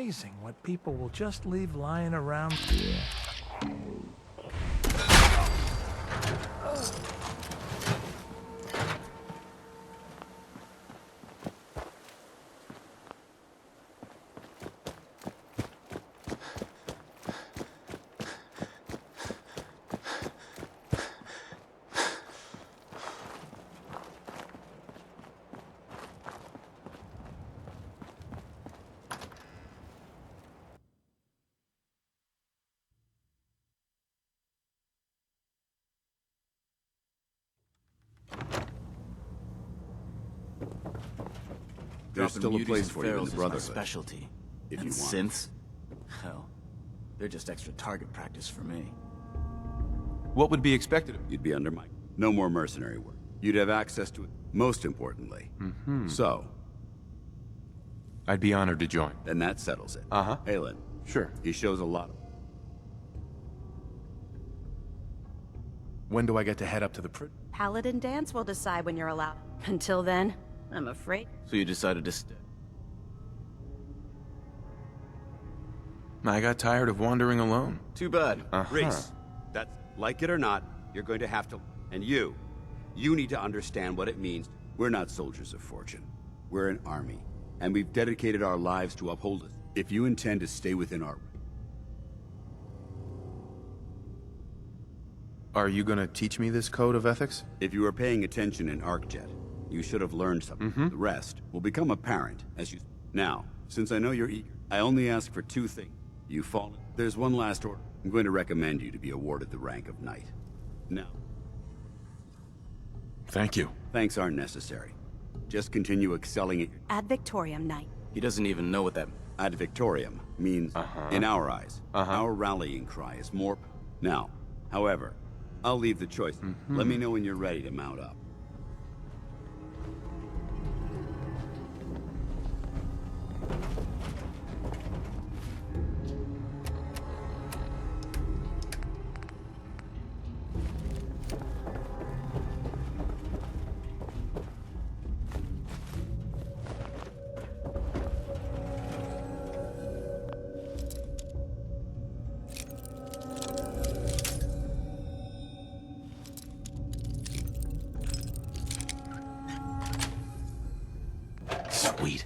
amazing what people will just leave lying around. There's still a place for you in the Brotherhood. Specialty. If and you want. synths? Hell, they're just extra target practice for me. What would be expected of you? You'd be under my... No more mercenary work. You'd have access to it. Most importantly. So, I'd be honored to join. then that settles it. Uh-huh. Aelin, Sure. he shows a lot of... When do I get to head up to the Paladin dance will decide when you're allowed. Until then, I'm afraid. So you decided to stay. I got tired of wandering alone. Too bad. Reese, that's... Like it or not, you're going to have to... And you need to understand what it means. We're not soldiers of fortune. We're an army. And we've dedicated our lives to uphold it. If you intend to stay within our... Are you gonna teach me this code of ethics? If you were paying attention in ArcJet, you should have learned something. The rest will become apparent as you... Now, since I know you're eager, I only ask for two things. You fall... There's one last order. I'm going to recommend you to be awarded the rank of Knight. Now... Thank you. Thanks aren't necessary. Just continue excelling at... Ad Victoriam Knight. He doesn't even know what that... Ad Victoriam means, in our eyes, our rallying cry is more... Now, however, I'll leave the choice. Let me know when you're ready to mount up. Sweet.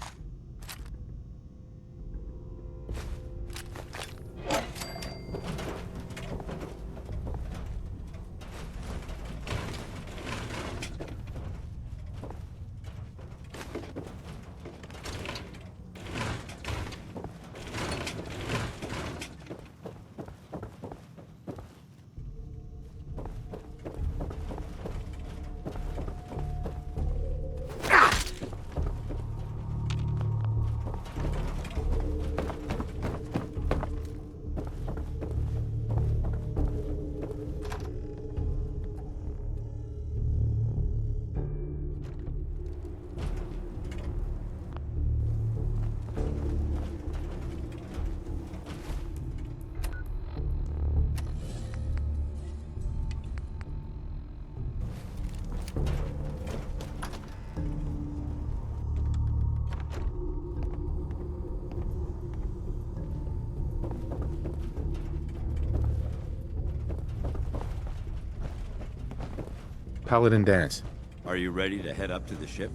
Paladin dance. Are you ready to head up to the ship?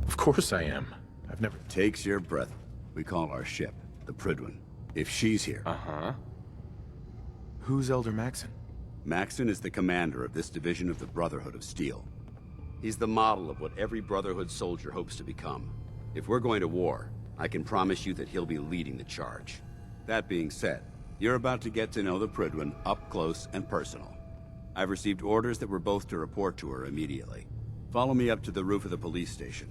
Of course I am. I've never... Takes your breath. We call our ship the Prydwen. If she's here... Who's Elder Maxon? Maxon is the commander of this division of the Brotherhood of Steel. He's the model of what every Brotherhood soldier hopes to become. If we're going to war, I can promise you that he'll be leading the charge. That being said, you're about to get to know the Prydwen up close and personal. I've received orders that we're both to report to her immediately. Follow me up to the roof of the police station.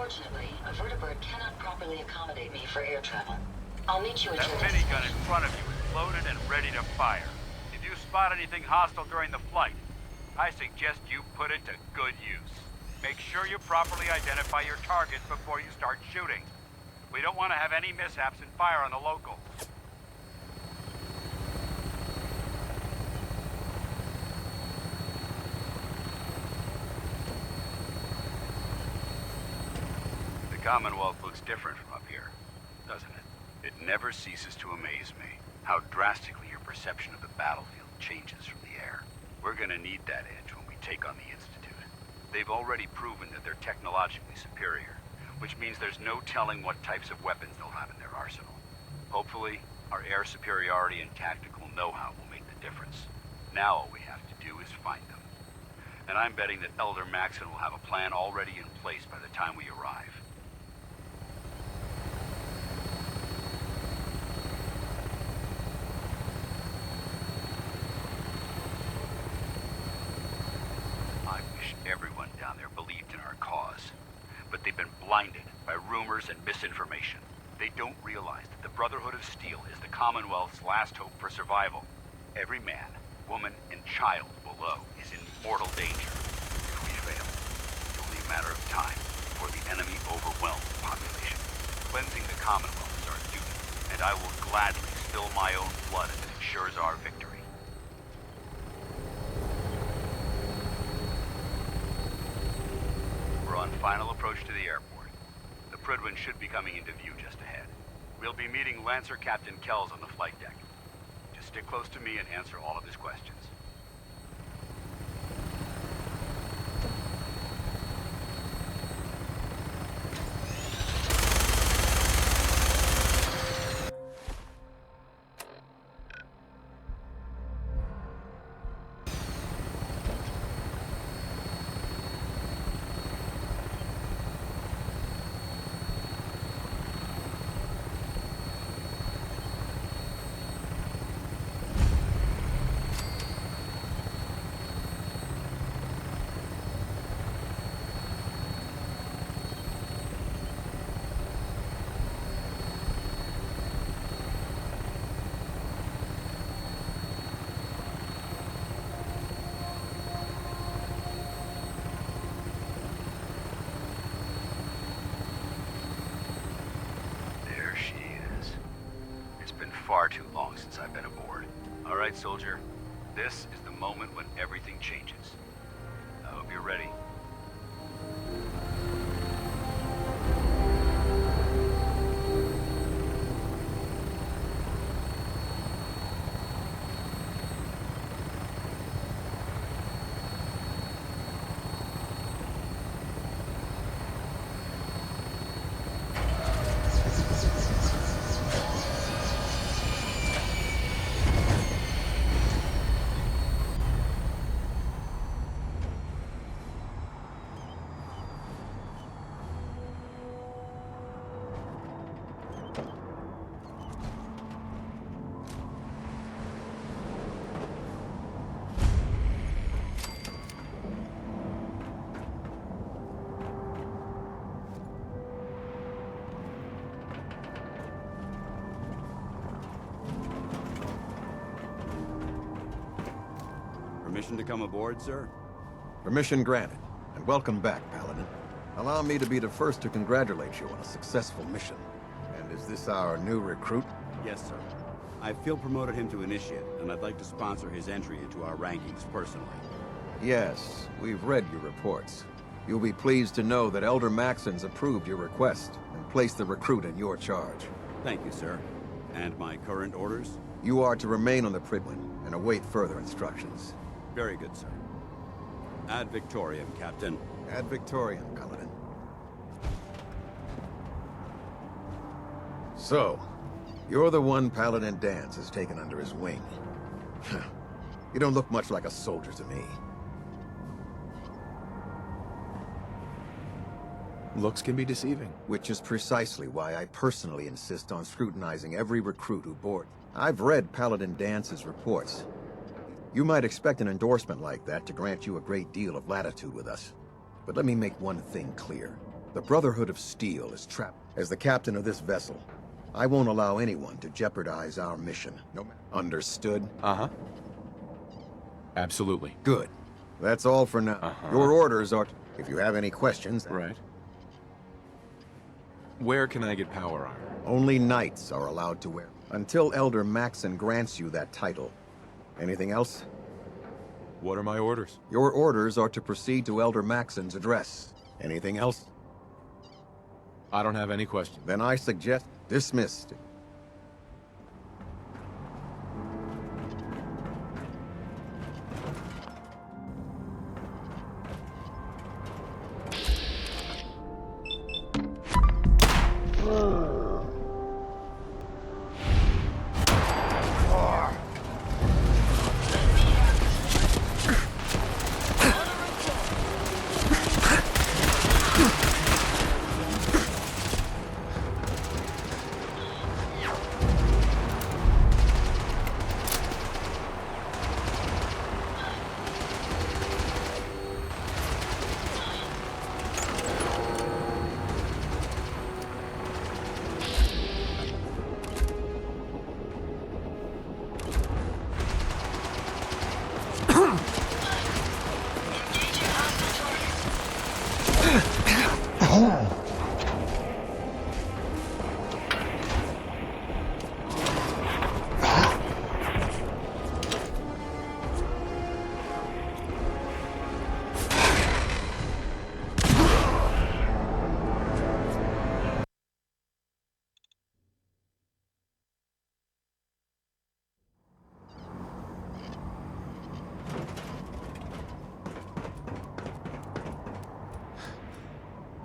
Unfortunately, a vertibird cannot properly accommodate me for air travel. I'll meet you at That your minigun in front of you is loaded and ready to fire. If you spot anything hostile during the flight, I suggest you put it to good use. Make sure you properly identify your targets before you start shooting. We don't want to have any mishaps and fire on the local. The Commonwealth looks different from up here, doesn't it? It never ceases to amaze me how drastically your perception of the battlefield changes from the air. We're gonna need that edge when we take on the Institute. They've already proven that they're technologically superior, which means there's no telling what types of weapons they'll have in their arsenal. Hopefully, our air superiority and tactical know-how will make the difference. Now all we have to do is find them. And I'm betting that Elder Maxon will have a plan already in place by the time we arrive. I wish everyone down there believed in our cause. But they've been blinded by rumors and misinformation. They don't realize that the Brotherhood of Steel is the Commonwealth's last hope for survival. Every man, woman, and child below is in mortal danger. If we fail, it's only a matter of time before the enemy overwhelms the population. Cleansing the Commonwealth is our duty, and I will gladly spill my own blood if it ensures our victory. We're on final approach to the airport. The Prydwen should be coming into view just ahead. We'll be meeting Lancer Captain Kells on the flight deck. Just stick close to me and answer all of his questions. There she is. It's been far too long since I've been aboard. All right, soldier. This is the moment when everything changes. I hope you're ready. Permission to come aboard, sir? Permission granted, and welcome back, Paladin. Allow me to be the first to congratulate you on a successful mission. And is this our new recruit? Yes, sir. I feel promoted him to initiate, and I'd like to sponsor his entry into our rankings personally. Yes, we've read your reports. You'll be pleased to know that Elder Maxon's approved your request and placed the recruit in your charge. Thank you, sir. And my current orders? You are to remain on the Prydwen and await further instructions. Very good, sir. Ad Victoriam, Captain. Ad Victoriam, Paladin. So, you're the one Paladin Danse has taken under his wing. You don't look much like a soldier to me. Looks can be deceiving. Which is precisely why I personally insist on scrutinizing every recruit who boards. I've read Paladin Dance's reports. You might expect an endorsement like that to grant you a great deal of latitude with us. But let me make one thing clear. The Brotherhood of Steel is trapped. As the captain of this vessel, I won't allow anyone to jeopardize our mission. No matter. Understood? Uh-huh. Absolutely. Good. That's all for now. Your orders are... If you have any questions... Right. Where can I get power armor? Only knights are allowed to wear. Until Elder Maxon grants you that title. Anything else? What are my orders? Your orders are to proceed to Elder Maxon's address. Anything else? I don't have any questions. Then I suggest dismissed.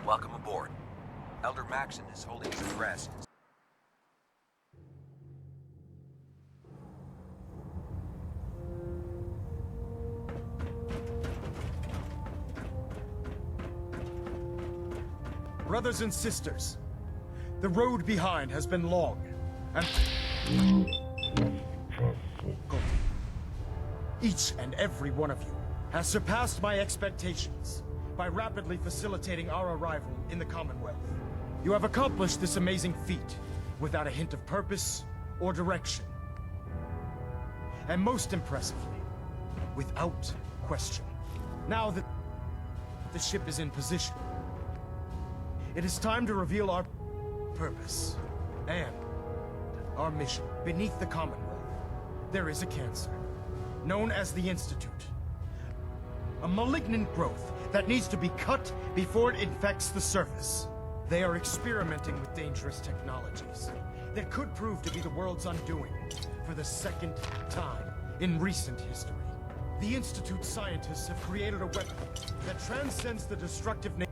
Welcome aboard. Elder Maxon is holding his address. Brothers and sisters, the road behind has been long and... Each and every one of you has surpassed my expectations by rapidly facilitating our arrival in the Commonwealth. You have accomplished this amazing feat without a hint of purpose or direction. And most impressively, without question. Now that the ship is in position, it is time to reveal our purpose and our mission. Beneath the Commonwealth, there is a cancer, known as the Institute. A malignant growth that needs to be cut before it infects the surface. They are experimenting with dangerous technologies that could prove to be the world's undoing for the second time in recent history. The Institute scientists have created a weapon that transcends the destructive nature.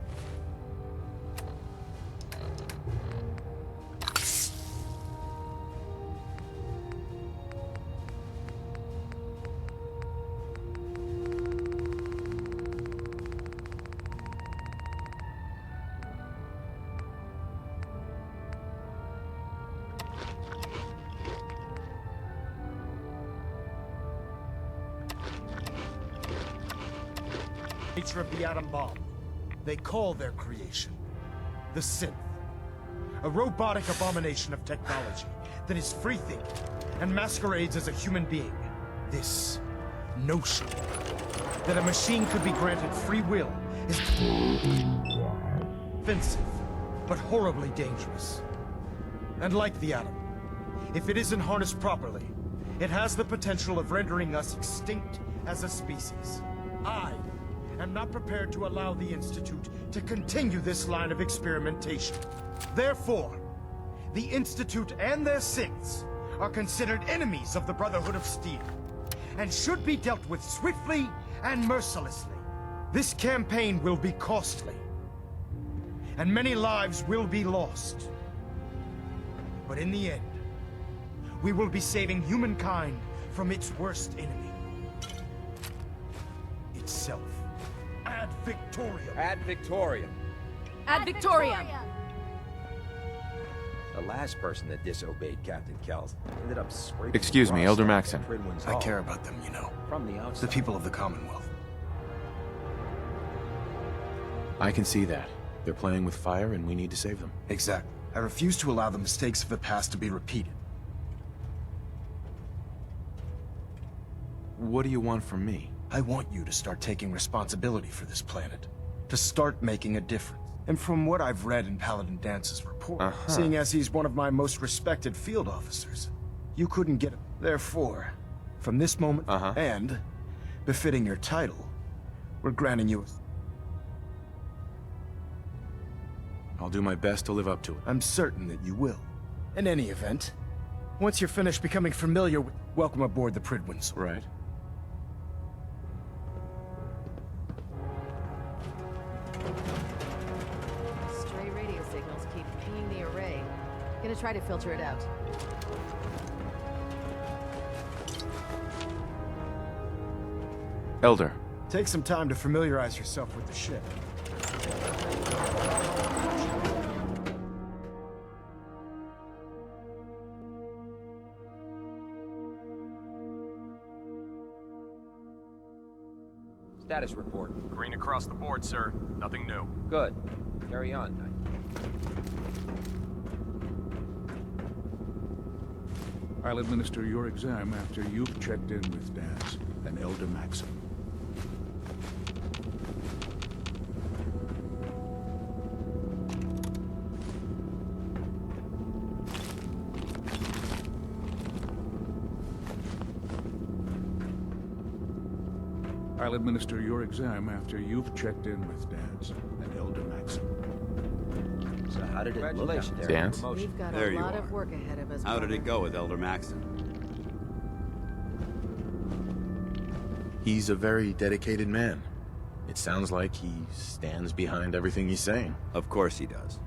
Nature of the atom bomb. They call their creation the synth. A robotic abomination of technology that is free-thinking and masquerades as a human being. This notion that a machine could be granted free will is offensive, but horribly dangerous. And like the atom, if it isn't harnessed properly, it has the potential of rendering us extinct as a species. I am not prepared to allow the Institute to continue this line of experimentation. Therefore, the Institute and their synths are considered enemies of the Brotherhood of Steel, and should be dealt with swiftly and mercilessly. This campaign will be costly, and many lives will be lost. But in the end, we will be saving humankind from its worst enemy. Itself. Ad Victoriam. Ad Victoriam. Ad Victoriam! The last person that disobeyed Captain Kells ended up scraping... Excuse me, Elder Maxon. I care about them, you know. From the outside. The people of the Commonwealth. I can see that. They're playing with fire and we need to save them. Exactly. I refuse to allow the mistakes of the past to be repeated. What do you want from me? I want you to start taking responsibility for this planet. To start making a difference. And from what I've read in Paladin Dance's report, seeing as he's one of my most respected field officers, you couldn't get him. Therefore, from this moment, and befitting your title, we're granting you I'll do my best to live up to it. I'm certain that you will. In any event, once you're finished becoming familiar with... Welcome aboard the Pridwin. Right. Stray radio signals keep pinging the array. Gonna try to filter it out. Elder. Take some time to familiarize yourself with the ship. Status report. Green across the board, sir. Nothing new. Good. Carry on, Knight. I'll administer your exam after you've checked in with Daz and Elder Maxim. I'll administer your exam after you've checked in with Daz and Elder Maxim. So how did it look out there? Dance? We've got There a you lot are. of work ahead of us. How did brother. it go with Elder Maxim? He's a very dedicated man. It sounds like he stands behind everything he's saying. Of course he does.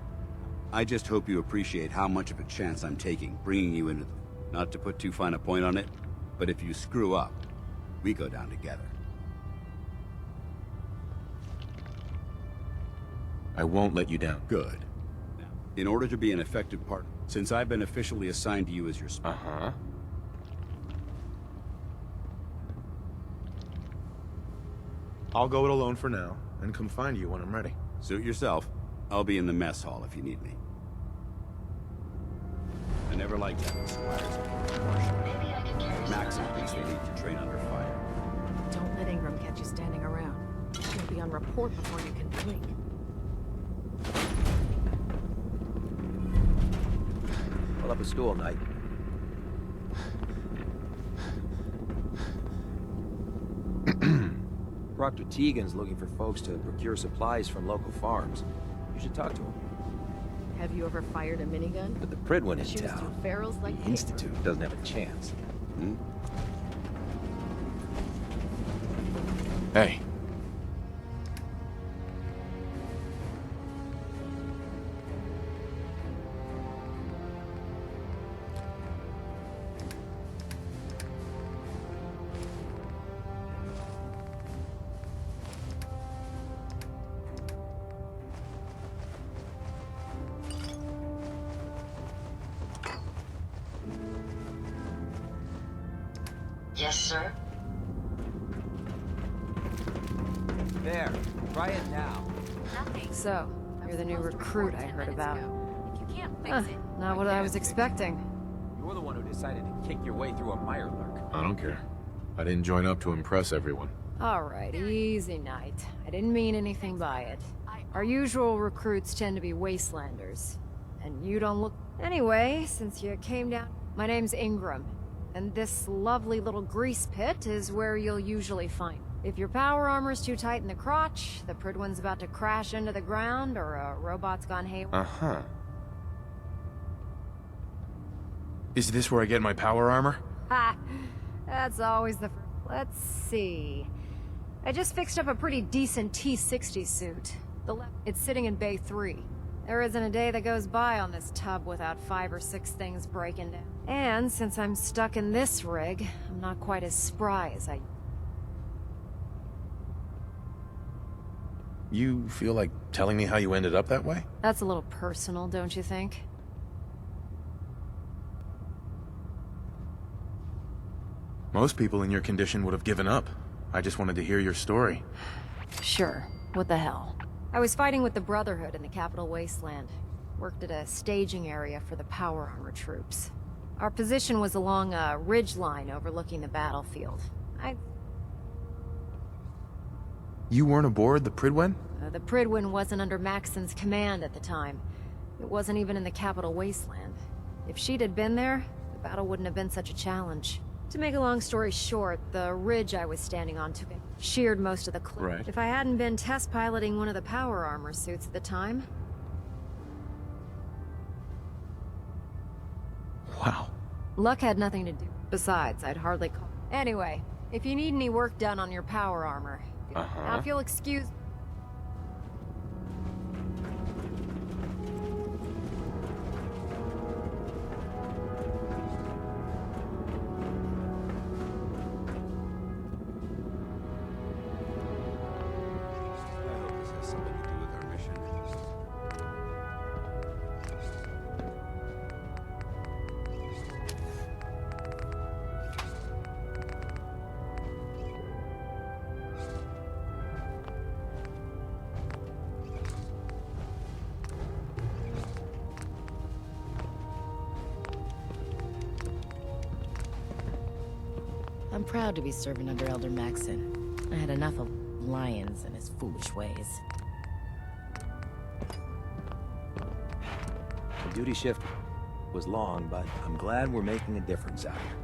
I just hope you appreciate how much of a chance I'm taking, bringing you into the... Not to put too fine a point on it, but if you screw up, we go down together. I won't let you down. Good. Now, in order to be an effective partner, since I've been officially assigned to you as your spy, I'll go it alone for now, and come find you when I'm ready. suit yourself. I'll be in the mess hall if you need me. I never liked having squires of proportion. Maybe I can carry Maxim some thinks they need to train under fire. Don't let Ingram catch you standing around. You're gonna be on report before you can blink. Pull up a stool, Knight. Proctor Tegan's looking for folks to procure supplies from local farms. You should talk to him. Have you ever fired a minigun? But the Pridwin in Shoots through town. barrels like The paper. Institute doesn't have a chance. Hey. Yes, sir. There. Try it now. So, you're the new recruit I heard about. If you can't fix Huh, it, not what I was expecting. You're the one who decided to kick your way through a mirelurk. I don't care. I didn't join up to impress everyone. Alright, easy night. I didn't mean anything by it. Our usual recruits tend to be wastelanders. And you don't look... Anyway, since you came down... My name's Ingram. And this lovely little grease pit is where you'll usually find. If your power armor's too tight in the crotch, the Pridwin's about to crash into the ground, or a robot's gone haywire. Is this where I get my power armor? Ha! That's always the... Let's see... I just fixed up a pretty decent T-60 suit. It's sitting in Bay 3. There isn't a day that goes by on this tub without 5 or 6 things breaking down. And since I'm stuck in this rig, I'm not quite as spry as I... You feel like telling me how you ended up that way? That's a little personal, don't you think? Most people in your condition would have given up. I just wanted to hear your story. Sure. What the hell? I was fighting with the Brotherhood in the capital wasteland. Worked at a staging area for the power armor troops. Our position was along a ridge line overlooking the battlefield. You weren't aboard the Pridwen? The Pridwen wasn't under Maxon's command at the time. It wasn't even in the capital wasteland. If she'd had been there, the battle wouldn't have been such a challenge. To make a long story short, the ridge I was standing on took it, sheared most of the cliff. Right. If I hadn't been test piloting one of the power armor suits at the time... Wow. Luck had nothing to do. Besides, I'd hardly call... Anyway, if you need any work done on your power armor... Now if you'll excuse... I hope this has something to do with our mission. I'm proud to be serving under Elder Maxon. I had enough of Lyons and his foolish ways. The duty shift was long, but I'm glad we're making a difference out here.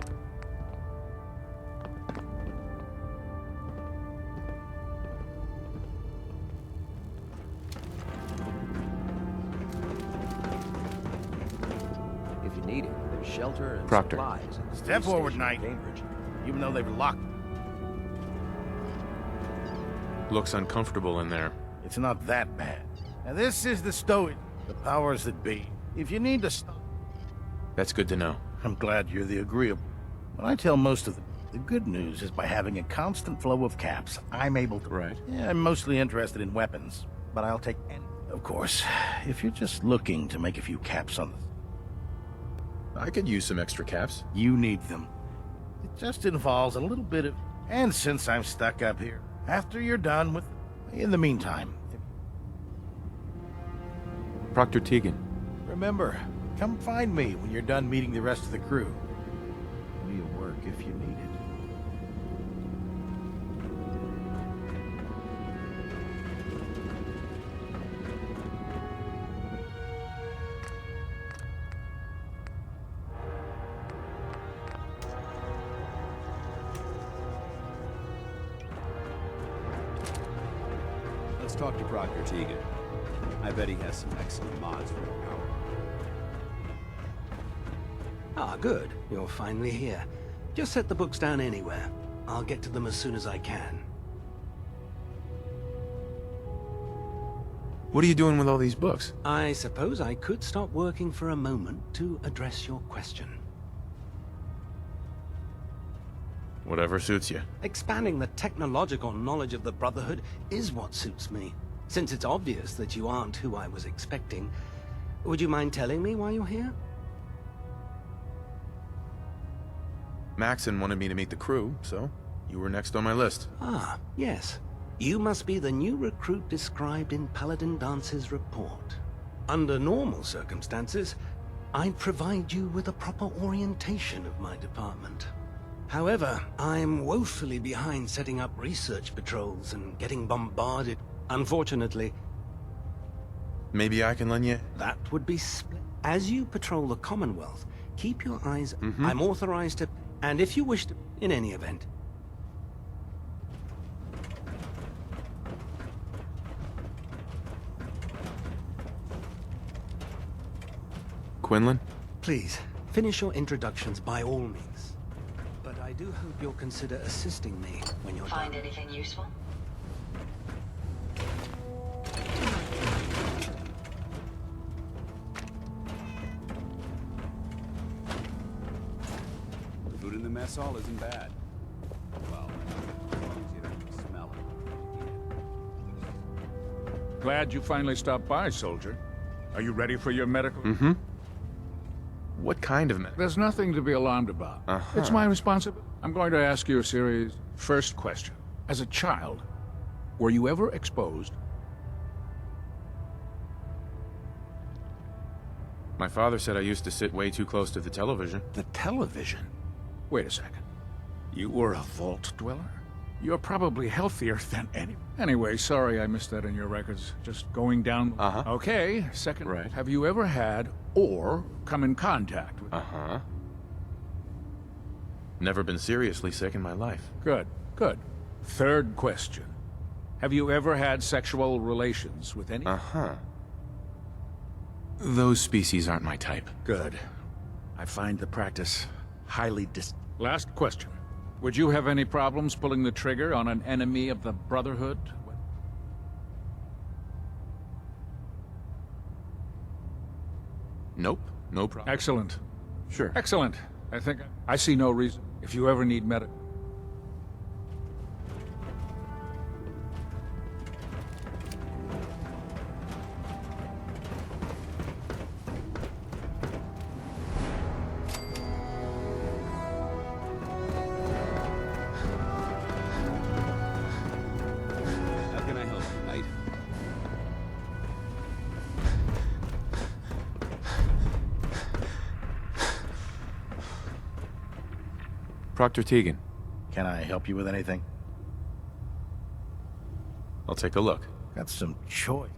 If you need it, there's shelter and Proctor. supplies. at the Step police forward, station in Knight. Cambridge. Even though they've locked... Looks uncomfortable in there. It's not that bad. Now this is the stoic, the powers that be. If you need to stop... That's good to know. I'm glad you're the agreeable. When I tell most of them, the good news is by having a constant flow of caps, I'm able to... Right. Yeah, I'm mostly interested in weapons, but I'll take any. Of course, if you're just looking to make a few caps on the... I could use some extra caps. You need them. It just involves a little bit of... And since I'm stuck up here, after you're done with... In the meantime... Proctor Tegan. Remember, come find me when you're done meeting the rest of the crew. We'll work if you need it. Let's talk to Proctor Tegan. I bet he has some excellent mods for your power. Ah, good. You're finally here. Just set the books down anywhere. I'll get to them as soon as I can. What are you doing with all these books? I suppose I could stop working for a moment to address your question. Whatever suits you. Expanding the technological knowledge of the Brotherhood is what suits me. Since it's obvious that you aren't who I was expecting, would you mind telling me why you're here? Maxon wanted me to meet the crew, so you were next on my list. Ah, yes. You must be the new recruit described in Paladin Dance's report. Under normal circumstances, I'd provide you with a proper orientation of my department. However, I'm woefully behind setting up research patrols and getting bombarded. Unfortunately... Maybe I can lend you... That would be split. As you patrol the Commonwealth, keep your eyes... I'm authorized to... And if you wish to... In any event... Quinlan? Please, finish your introductions by all means. But I do hope you'll consider assisting me when you're Find done. anything useful? The food in the mess hall isn't bad. Well, as long as you don't smell it. Glad you finally stopped by, soldier. Are you ready for your medical? Mm-hmm. What kind of medical? There's nothing to be alarmed about. It's my responsibility. I'm going to ask you a series. First question. As a child, were you ever exposed My father said I used to sit way too close to the television. The television? Wait a second. You were a vault dweller? You're probably healthier than any... Anyway, sorry I missed that in your records. Just going down... Uh-huh. Okay, second. Right. Have you ever had or come in contact with... Uh-huh. Never been seriously sick in my life. Good, good. Third question. Have you ever had sexual relations with any... Uh-huh. Those species aren't my type. Good. I find the practice highly Last question. Would you have any problems pulling the trigger on an enemy of the Brotherhood? Nope. No problem. Excellent. Sure. Excellent. I think I see no reason. If you ever need medical... How can I help you, Knight? Proctor Tegan. Can I help you with anything? I'll take a look. Got some choice.